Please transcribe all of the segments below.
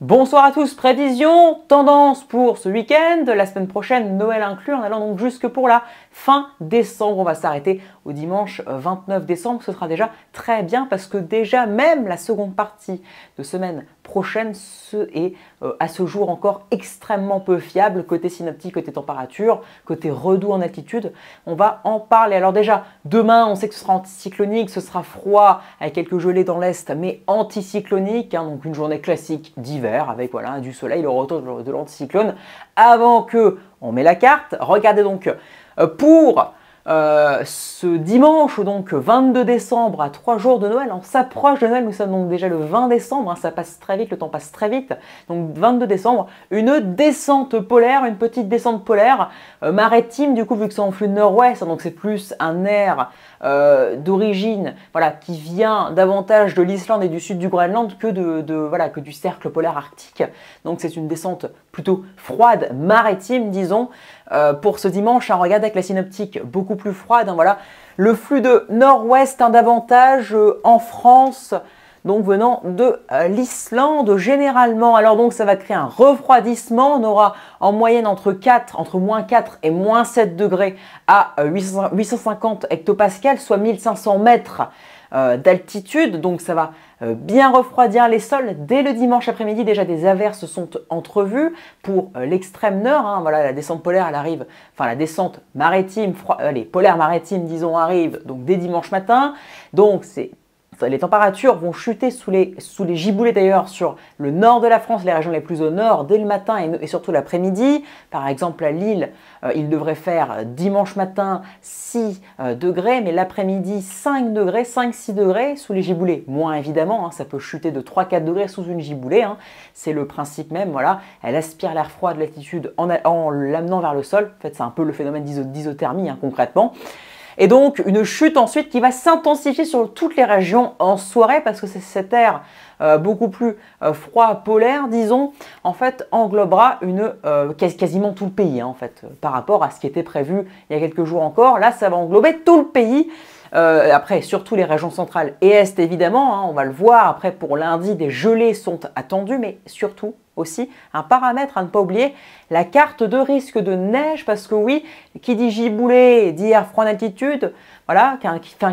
Bonsoir à tous, prévision, tendance pour ce week-end, la semaine prochaine, Noël inclus, en allant donc jusque pour la fin décembre. On va s'arrêter au dimanche 29 décembre, ce sera déjà très bien parce que déjà même la seconde partie de semaine prochaine est à ce jour encore extrêmement peu fiable, côté synoptique, côté température, côté redoux en altitude. On va en parler. Alors déjà, demain, on sait que ce sera anticyclonique, ce sera froid avec quelques gelées dans l'est, mais anticyclonique, donc une journée classique d'hiver avec voilà, du soleil, le retour de l'anticyclone. Avant que on met la carte, regardez donc pour ce dimanche, donc 22 décembre, à 3 jours de Noël, on s'approche de Noël, nous sommes donc déjà le 20 décembre, ça passe très vite, le temps passe très vite, donc 22 décembre, une descente polaire, une petite descente polaire maritime, du coup vu que c'est en flux nord-ouest, donc c'est plus un air d'origine voilà, qui vient davantage de l'Islande et du sud du Groenland que du cercle polaire arctique, donc c'est une descente plutôt froide, maritime disons. Pour ce dimanche, on regarde avec la synoptique beaucoup plus froide. Voilà. Le flux de nord-ouest davantage en France, donc venant de l'Islande généralement. Alors donc ça va créer un refroidissement. On aura en moyenne entre moins 4 et moins 7 degrés à 850 hectopascales, soit 1500 mètres d'altitude. Donc ça va bien refroidir les sols. Dès le dimanche après-midi, déjà des averses sont entrevues pour l'extrême nord. Voilà, la descente polaire, elle arrive, enfin la descente maritime, les polaires maritimes, disons, arrivent donc dès dimanche matin. Donc les températures vont chuter sous les giboulées d'ailleurs sur le nord de la France, les régions les plus au nord, dès le matin et surtout l'après-midi. Par exemple à Lille, il devrait faire dimanche matin 6 degrés, mais l'après-midi 5 degrés, 5-6 degrés sous les giboulées. Moins évidemment, ça peut chuter de 3-4 degrés sous une giboulée. C'est le principe même, voilà. Elle aspire l'air froid de l'altitude en l'amenant vers le sol. En fait, c'est un peu le phénomène d'isothermie concrètement. Et donc une chute ensuite qui va s'intensifier sur toutes les régions en soirée parce que c'est cet air beaucoup plus froid polaire, disons, en fait englobera quasiment tout le pays en fait, par rapport à ce qui était prévu il y a quelques jours encore. Là, ça va englober tout le pays. Après, surtout les régions centrales et est évidemment, on va le voir. Après, pour lundi, des gelées sont attendues, mais surtout aussi un paramètre à ne pas oublier, la carte de risque de neige, parce que oui, qui dit giboulée dit air froid en altitude, voilà,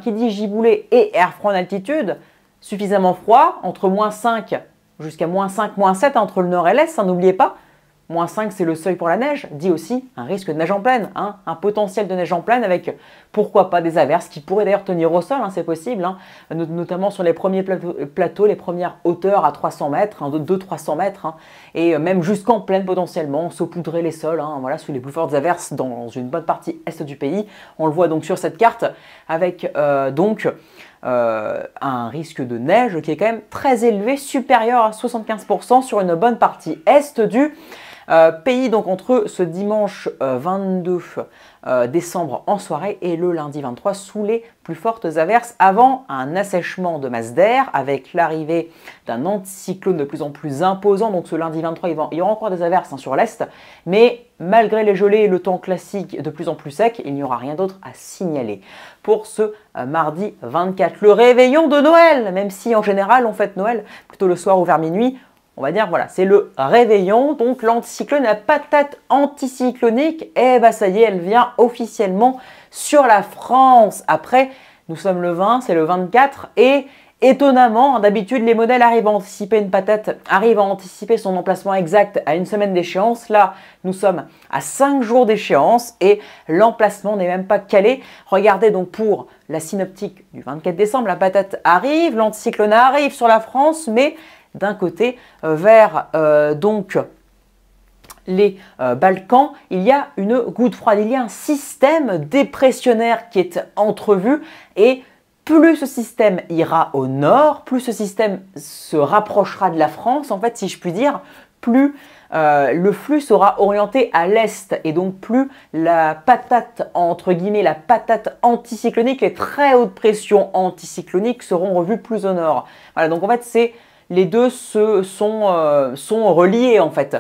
qui dit giboulée et air froid en altitude, suffisamment froid, entre moins 5 jusqu'à moins 5, moins 7, entre le nord et l'est, n'oubliez pas. Moins 5, c'est le seuil pour la neige, dit aussi un risque de neige en pleine, un potentiel de neige en pleine avec pourquoi pas des averses qui pourraient d'ailleurs tenir au sol, c'est possible, notamment sur les premiers plateaux, les premières hauteurs à 300 mètres, 200-300 mètres, et même jusqu'en pleine potentiellement, saupoudrer les sols, voilà, sous les plus fortes averses dans une bonne partie est du pays. On le voit donc sur cette carte avec un risque de neige qui est quand même très élevé, supérieur à 75% sur une bonne partie est du pays, donc entre ce dimanche 22 décembre en soirée et le lundi 23 sous les plus fortes averses avant un assèchement de masse d'air avec l'arrivée d'un anticyclone de plus en plus imposant. Donc ce lundi 23, il y aura encore des averses sur l'est, mais malgré les gelées et le temps classique de plus en plus sec, il n'y aura rien d'autre à signaler. Pour ce mardi 24, le réveillon de Noël, même si en général on fête Noël plutôt le soir ou vers minuit, on va dire, voilà, c'est le réveillon, donc l'anticyclone, la patate anticyclonique, et ça y est, elle vient officiellement sur la France. Après, nous sommes le 20, c'est le 24, et étonnamment, d'habitude, les modèles arrivent à anticiper une patate, arrivent à anticiper son emplacement exact à une semaine d'échéance. Là, nous sommes à 5 jours d'échéance et l'emplacement n'est même pas calé. Regardez donc pour la synoptique du 24 décembre, la patate arrive, l'anticyclone arrive sur la France, mais d'un côté, vers donc les Balkans, il y a une goutte froide, il y a un système dépressionnaire qui est entrevu et plus ce système ira au nord, plus ce système se rapprochera de la France, en fait, si je puis dire, plus le flux sera orienté à l'est et donc plus la patate, entre guillemets, la patate anticyclonique, les très hautes pressions anticycloniques seront revues plus au nord. Voilà, donc en fait, les deux sont reliés en fait.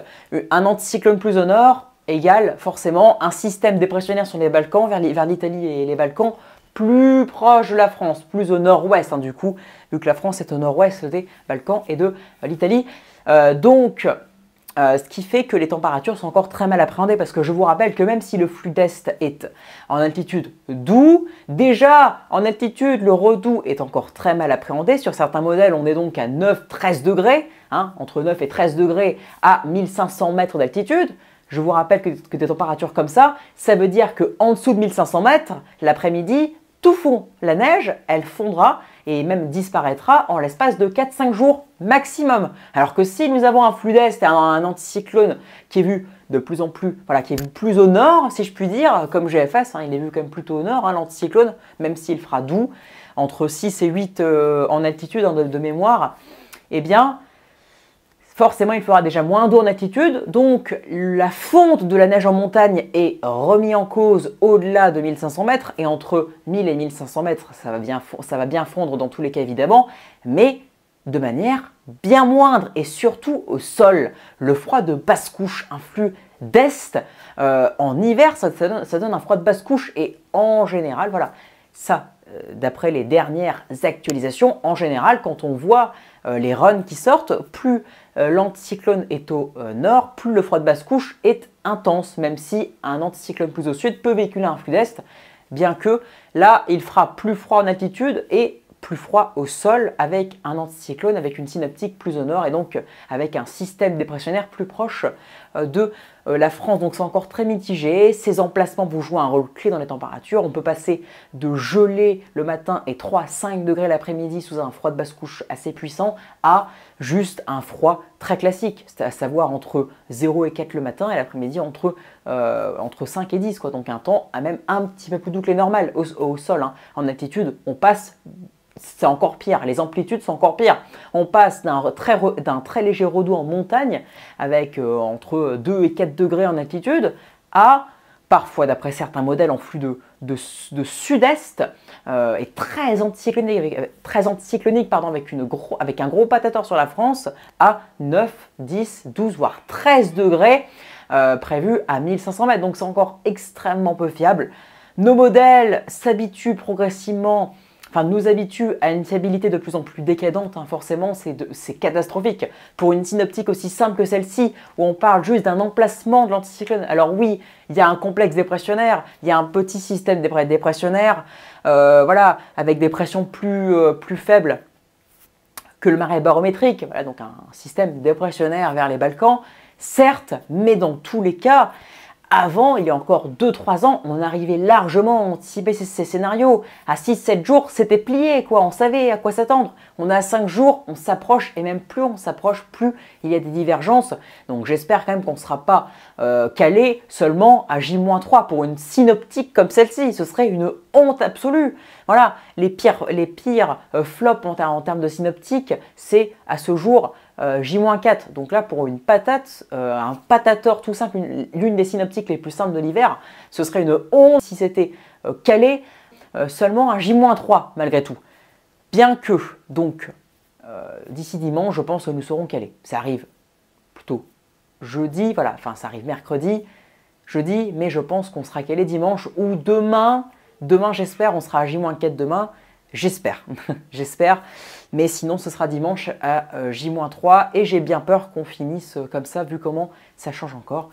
Un anticyclone plus au nord égale forcément un système dépressionnaire sur les Balkans, vers l'Italie et les Balkans, plus proche de la France, plus au nord-ouest du coup, vu que la France est au nord-ouest des Balkans et de l'Italie. Ce qui fait que les températures sont encore très mal appréhendées parce que je vous rappelle que même si le flux d'est est en altitude doux, déjà en altitude le redoux est encore très mal appréhendé. Sur certains modèles on est donc à 9-13 degrés, entre 9 et 13 degrés à 1500 mètres d'altitude. Je vous rappelle que des températures comme ça veut dire qu'en dessous de 1500 mètres, l'après-midi, tout fond. La neige, elle fondra et même disparaîtra en l'espace de 4-5 jours maximum. Alors que si nous avons un flux d'est et un anticyclone qui est vu de plus en plus, qui est vu plus au nord, si je puis dire, comme GFS, il est vu quand même plutôt au nord, l'anticyclone, même s'il fera doux, entre 6 et 8 en altitude de mémoire, eh bien, forcément, il fera déjà moins d'eau en altitude, donc la fonte de la neige en montagne est remise en cause au-delà de 1500 mètres, et entre 1000 et 1500 mètres, ça va bien fondre dans tous les cas évidemment, mais de manière bien moindre, et surtout au sol. Le froid de basse couche, un flux d'est, en hiver, ça donne un froid de basse couche, et en général, voilà, ça, d'après les dernières actualisations, en général, quand on voit les runs qui sortent, plus l'anticyclone est au nord, plus le froid de basse couche est intense, même si un anticyclone plus au sud peut véhiculer un flux d'est, bien que là, il fera plus froid en altitude et plus froid au sol avec un anticyclone, avec une synoptique plus au nord et donc avec un système dépressionnaire plus proche de la France. Donc c'est encore très mitigé. Ces emplacements vont jouer un rôle clé dans les températures. On peut passer de gelée le matin et 3-5 degrés l'après-midi sous un froid de basse couche assez puissant à juste un froid très classique, à savoir entre 0 et 4 le matin et l'après-midi entre 5 et 10. Donc un temps même un petit peu plus doux que les normales au sol. En altitude, on passe... C'est encore pire, les amplitudes sont encore pires. On passe d'un très léger redoux en montagne avec entre 2 et 4 degrés en altitude à parfois, d'après certains modèles, en flux de sud-est et très anticyclonique, avec un gros patator sur la France à 9, 10, 12 voire 13 degrés prévus à 1500 mètres. Donc c'est encore extrêmement peu fiable. Nos modèles s'habituent progressivement, nous habitue à une fiabilité de plus en plus décadente, forcément c'est catastrophique. Pour une synoptique aussi simple que celle-ci, où on parle juste d'un emplacement de l'anticyclone, alors oui, il y a un complexe dépressionnaire, il y a un petit système dépressionnaire, avec des pressions plus faibles que le marais barométrique, donc un système dépressionnaire vers les Balkans, certes, mais dans tous les cas, avant, il y a encore 2-3 ans, on arrivait largement à anticiper ces scénarios. À 6-7 jours, c'était plié, on savait à quoi s'attendre. On a 5 jours, on s'approche, et même plus on s'approche, plus il y a des divergences. Donc j'espère quand même qu'on ne sera pas calé seulement à J-3 pour une synoptique comme celle-ci. Ce serait une honte absolue. Voilà, les pires flops en termes de synoptique, c'est à ce jour J-4. Donc là, pour une patate, un patator tout simple, l'une des synoptiques les plus simples de l'hiver, ce serait une honte si c'était calé seulement à J-3 malgré tout. Bien que, donc, d'ici dimanche, je pense que nous serons calés. Ça arrive plutôt jeudi, ça arrive mercredi, jeudi, mais je pense qu'on sera calé dimanche ou demain. Demain, j'espère, on sera à J-4 demain. J'espère, j'espère. Mais sinon, ce sera dimanche à J-3 et j'ai bien peur qu'on finisse comme ça, vu comment ça change encore.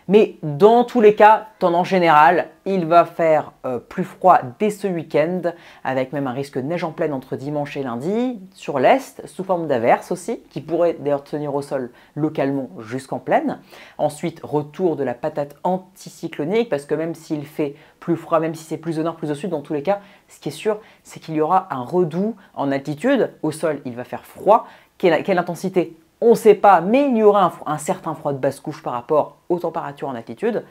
Mais dans tous les cas, tendance générale, il va faire plus froid dès ce week-end, avec même un risque de neige en pleine entre dimanche et lundi, sur l'est, sous forme d'averses aussi, qui pourraient d'ailleurs tenir au sol localement jusqu'en plaine. Ensuite, retour de la patate anticyclonique, parce que même s'il fait plus froid, même si c'est plus au nord, plus au sud, dans tous les cas, ce qui est sûr, c'est qu'il y aura un redoux en altitude. Au sol, il va faire froid. Quelle intensité ? On ne sait pas, mais il y aura un certain froid de basse couche par rapport aux températures en altitude.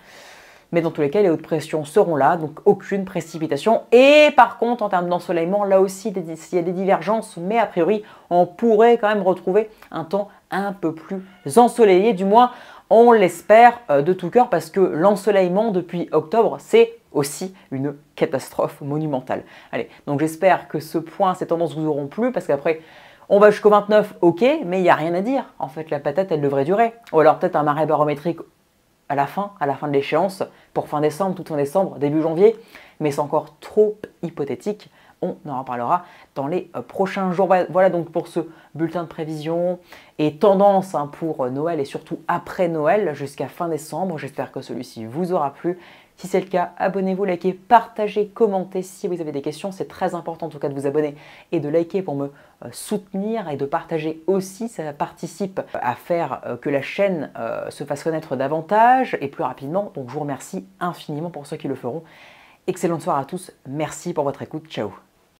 Mais dans tous les cas, les hautes pressions seront là, donc aucune précipitation. Et par contre, en termes d'ensoleillement, là aussi, il y a des divergences, mais a priori, on pourrait quand même retrouver un temps un peu plus ensoleillé, du moins on l'espère de tout cœur, parce que l'ensoleillement depuis octobre, c'est aussi une catastrophe monumentale. Allez, donc j'espère que ces tendances vous auront plu, parce qu'après, on va jusqu'au 29, ok, mais il n'y a rien à dire. En fait, la patate, elle devrait durer. Ou alors peut-être un marais barométrique à la fin de l'échéance, pour fin décembre, tout fin décembre, début janvier. Mais c'est encore trop hypothétique. On en reparlera dans les prochains jours. Voilà donc pour ce bulletin de prévision et tendance pour Noël et surtout après Noël jusqu'à fin décembre. J'espère que celui-ci vous aura plu. Si c'est le cas, abonnez-vous, likez, partagez, commentez si vous avez des questions. C'est très important en tout cas de vous abonner et de liker pour me soutenir et de partager aussi. Ça participe à faire que la chaîne se fasse connaître davantage et plus rapidement. Donc je vous remercie infiniment pour ceux qui le feront. Excellente soirée à tous. Merci pour votre écoute. Ciao.